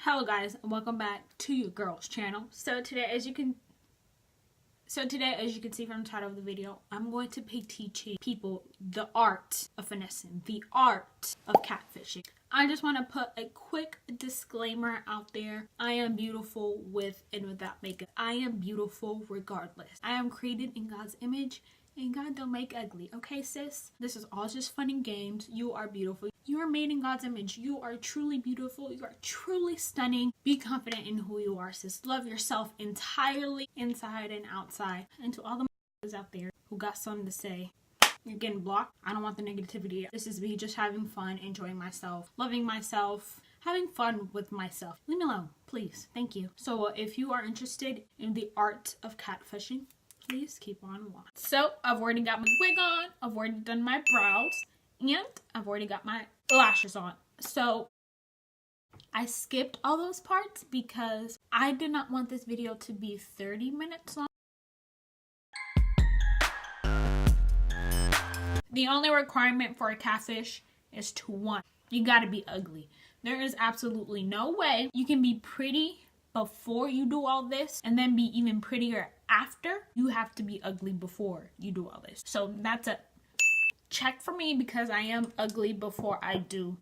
Hello guys, and welcome back to your girl's channel. So today as you can see from the title of the video, I'm going to be teaching people the art of finessing, the art of catfishing. I just want to put a quick disclaimer out there. I am beautiful with and without makeup. I am beautiful regardless. I am created in God's image and God don't make ugly. Okay, sis? This is all just fun and games. You are beautiful. You are made in God's image. You are truly beautiful. You are truly stunning. Be confident in who you are, sis. Love yourself entirely, inside and outside. And to all the out there who got something to say, you're getting blocked. I don't want the negativity. This is me just having fun, enjoying myself, loving myself, having fun with myself. Leave me alone, please. Thank you. So if you are interested in the art of catfishing, please keep on watching. So I've already got my wig on. I've already done my brows. And I've already got my lashes on. So I skipped all those parts because I did not want this video to be 30 minutes long. The only requirement for a catfish is to one, you gotta be ugly. There is absolutely no way you can be pretty before you do all this and then be even prettier after. You have to be ugly before you do all this. So that's a check for me because I am ugly before I do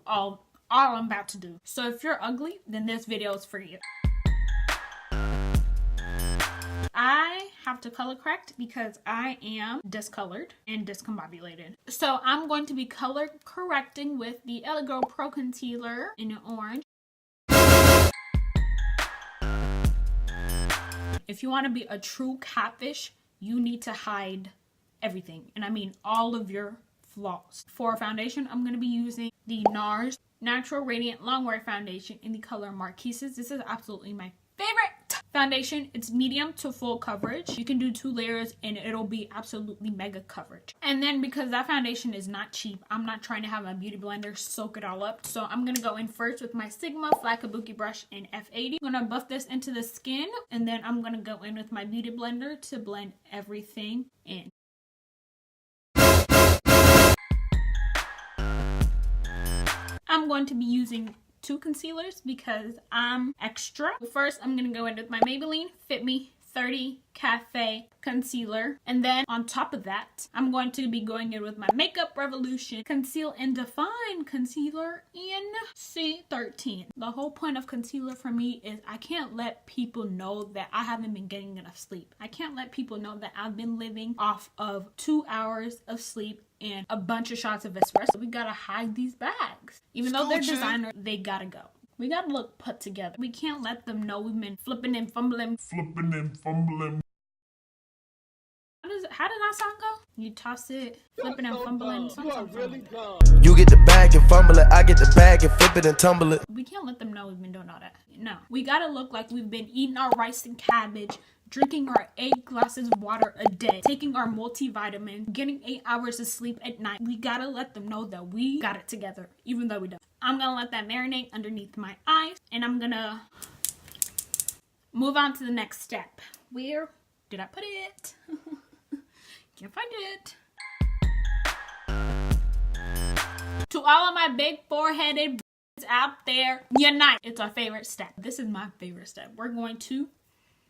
all I'm about to do. So if you're ugly, then this video is for you. I have to color correct because I am discolored and discombobulated. So I'm going to be color correcting with the LA Girl Pro Concealer in orange. If you want to be a true catfish, you need to hide everything, and I mean all of your flaws. For foundation, I'm going to be using the Nars Natural Radiant Longwear Foundation in the color Marquises. This is absolutely my favorite foundation. It's medium to full coverage. You can do 2 layers and it'll be absolutely mega coverage. And then because that foundation is not cheap, I'm not trying to have my beauty blender soak it all up. So I'm going to go in first with my Sigma Flat Kabuki brush in F80. I'm going to buff this into the skin, and then I'm going to go in with my beauty blender to blend everything in. I'm going to be using 2 concealers because I'm extra. First, I'm going to go in with my Maybelline Fit Me 30 Cafe Concealer. And then on top of that, I'm going to be going in with my Makeup Revolution Conceal and Define Concealer in C13. The whole point of concealer for me is I can't let people know that I haven't been getting enough sleep. I can't let people know that I've been living off of 2 hours of sleep and a bunch of shots of espresso. We gotta hide these bags. Even though they're designer, they gotta go. We gotta look put together. We can't let them know we've been flipping and fumbling. How does that song go? You toss it, flipping and fumbling. You get the bag and fumble it. I get the bag and flip it and tumble it. We can't let them know we've been doing all that. No. We gotta look like we've been eating our rice and cabbage, drinking our 8 glasses of water a day, taking our multivitamin, getting 8 hours of sleep at night. We gotta let them know that we got it together, even though we don't. I'm gonna let that marinate underneath my eyes, and I'm gonna move on to the next step. Where did I put it? Can't find it. To all of my big foreheaded out there, unite. It's our favorite step. This is my favorite step. We're going to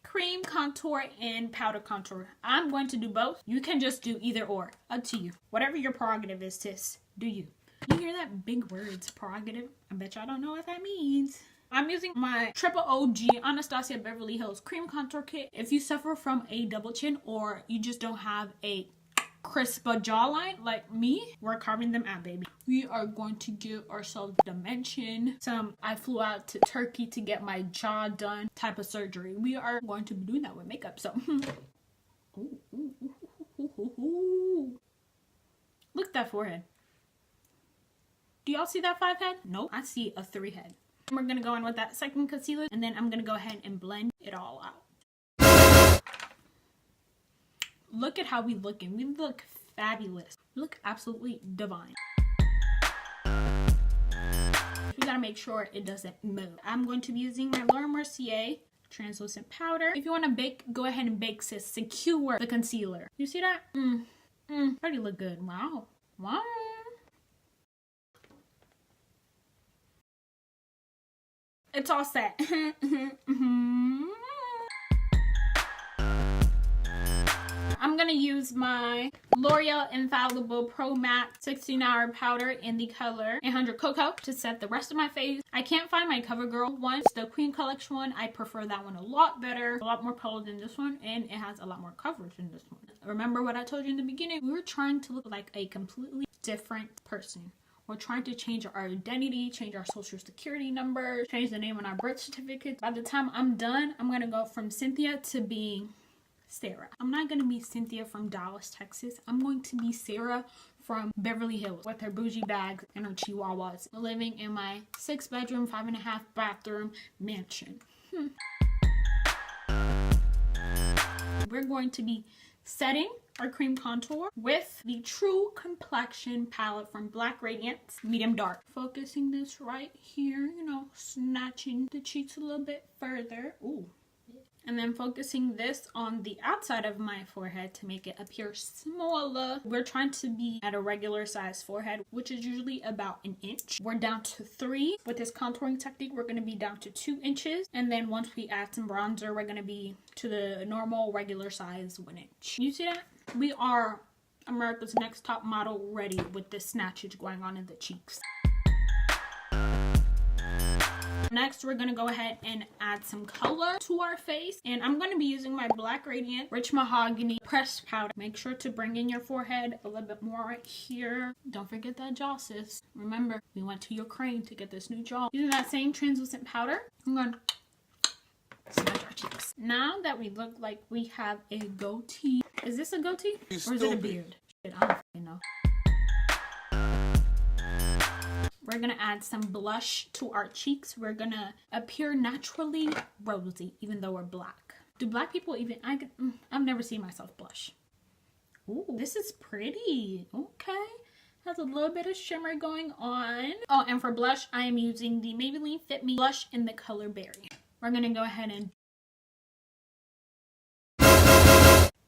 cream contour and powder contour. I'm going to do both. You can just do either or. Up to you. Whatever your prerogative is, sis. Do you. You hear that big words, prerogative? I bet y'all don't know what that means. I'm using my Triple OG Anastasia Beverly Hills Cream Contour Kit. If you suffer from a double chin or you just don't have a crisp jawline like me, we're carving them out, baby. We are going to give ourselves dimension. I flew out to Turkey to get my jaw done type of surgery. We are going to be doing that with makeup. So look at that forehead. Do y'all see that 5 head? Nope, I see a 3 head. We're gonna go in with that second concealer, and then I'm gonna go ahead and blend it all out. Look at how we looking. We look fabulous. We look absolutely divine. We gotta make sure it doesn't move. I'm going to be using my Mercier translucent powder. If you want to bake, go ahead and bake, sis. Secure the concealer. You see that? Already look good. Wow. It's all set. I'm gonna use my L'Oreal Infallible Pro Matte 16-hour powder in the color 800 Cocoa to set the rest of my face. I can't find my Covergirl one. It's the Queen Collection one. I prefer that one a lot better. A lot more color than this one, and it has a lot more coverage than this one. Remember what I told you in the beginning? We were trying to look like a completely different person. We're trying to change our identity, change our social security number, change the name on our birth certificate. By the time I'm done, I'm gonna go from Cynthia to being Sarah. I'm not going to be Cynthia from Dallas, Texas. I'm going to be Sarah from Beverly Hills with her bougie bags and her chihuahuas, living in my 6-bedroom, 5.5 bathroom mansion. We're going to be setting our cream contour with the True Complexion palette from Black Radiance, medium dark. Focusing this right here, you know, snatching the cheeks a little bit further. Ooh. And then focusing this on the outside of my forehead to make it appear smaller. We're trying to be at a regular size forehead, which is usually about 1 inch. We're down to 3. With this contouring technique, we're going to be down to 2 inches. And then once we add some bronzer, we're going to be to the normal regular size 1 inch. You see that? We are America's Next Top Model ready with this snatchage going on in the cheeks. Next, we're going to go ahead and add some color to our face. And I'm going to be using my Black Radiant Rich Mahogany pressed powder. Make sure to bring in your forehead a little bit more right here. Don't forget that jaw, sis. Remember, we went to your crane to get this new jaw. Using that same translucent powder, I'm going to smudge our cheeks. Now that we look like we have a goatee. Is this a goatee? Or is it a beard? Shit, I don't fucking know. We're going to add some blush to our cheeks. We're going to appear naturally rosy, even though we're black. Do black people even... I've never seen myself blush. Ooh, this is pretty. Okay. Has a little bit of shimmer going on. Oh, and for blush, I am using the Maybelline Fit Me blush in the color Berry. We're going to go ahead and...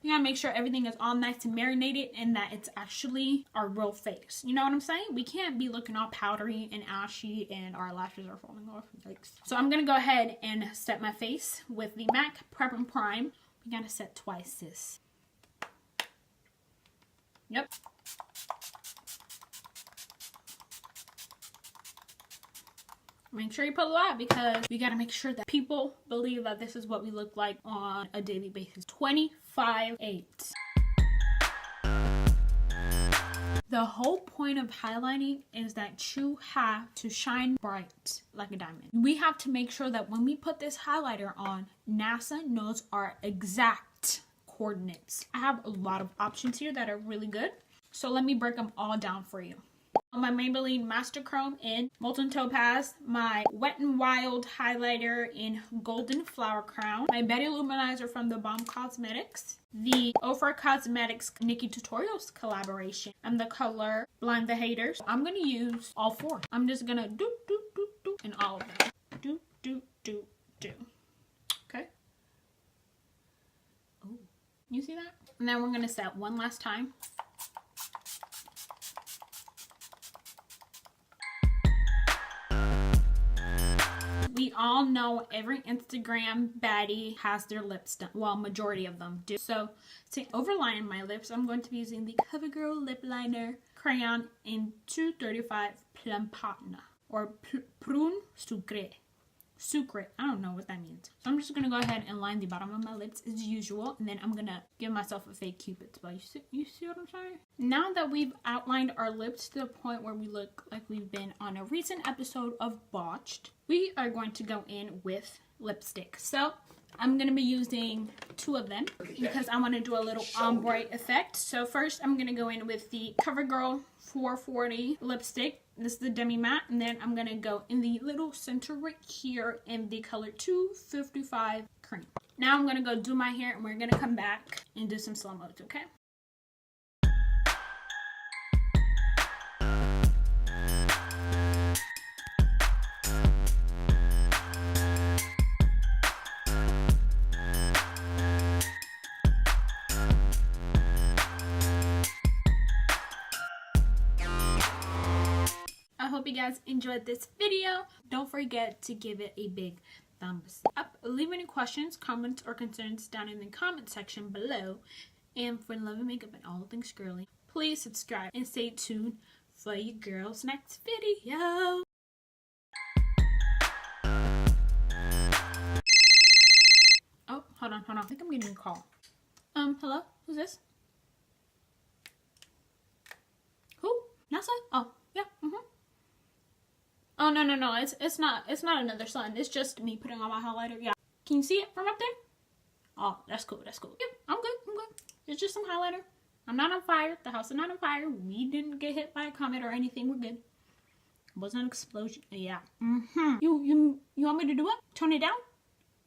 You gotta make sure everything is all nice and marinated and that it's actually our real face. You know what I'm saying? We can't be looking all powdery and ashy and our lashes are falling off. Yikes. So I'm gonna go ahead and set my face with the MAC Prep and Prime. We gotta set twice, sis. Yep. Make sure you put a lot because we gotta make sure that people believe that this is what we look like on a daily basis. 25/8. The whole point of highlighting is that you have to shine bright like a diamond. We have to make sure that when we put this highlighter on, NASA knows our exact coordinates. I have a lot of options here that are really good. So let me break them all down for you. My Maybelline Master Chrome in Molten Topaz, my Wet n Wild highlighter in Golden Flower Crown, my Lou Manizer from the Bomb Cosmetics, the Ofra X Nikkie Tutorials collaboration, and the color Blind the Haters. I'm going to use all 4. I'm just going to do in all of them. Do. Okay? Oh, you see that? And then we're going to set one last time. We all know every Instagram baddie has their lips done. Well, majority of them do. So to overline my lips, I'm going to be using the Covergirl lip liner crayon in 235 Plum Patna or Prune Sucre. Sucre. I don't know what that means. So I'm just going to go ahead and line the bottom of my lips as usual. And then I'm going to give myself a fake Cupid's bow. You see what I'm saying? Now that we've outlined our lips to the point where we look like we've been on a recent episode of Botched, we are going to go in with lipstick. So I'm going to be using 2 of them because I want to do a little ombre effect. So first I'm going to go in with the Covergirl 440 lipstick. This is the demi-matte, and then I'm going to go in the little center right here in the color 255 Cream. Now I'm going to go do my hair, and we're going to come back and do some slow modes, okay? I hope you guys enjoyed this video. Don't forget to give it a big thumbs up. Leave any questions, comments, or concerns down in the comment section below. And for love and makeup and all things girly, please subscribe and stay tuned for your girl's next video. Oh, hold on. I think I'm getting a call. Hello? Who's this? Who? NASA? Oh, yeah. Oh, no. It's not another son. It's just me putting on my highlighter. Yeah. Can you see it from up there? Oh, that's cool. Yeah, I'm good. It's just some highlighter. I'm not on fire. The house is not on fire. We didn't get hit by a comet or anything. We're good. It wasn't an explosion. Yeah. You want me to do what? Tone it down?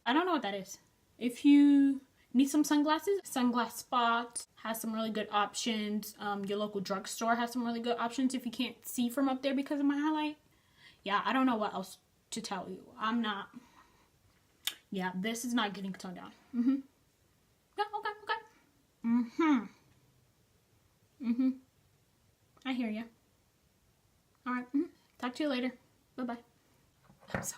I don't know what that is. If you need some sunglasses, Sunglass Spot has some really good options. Your local drugstore has some really good options if you can't see from up there because of my highlight. Yeah, I don't know what else to tell you. I'm not. Yeah, this is not getting toned down. Yeah, okay. I hear you. All right. Talk to you later. Bye-bye. I'm so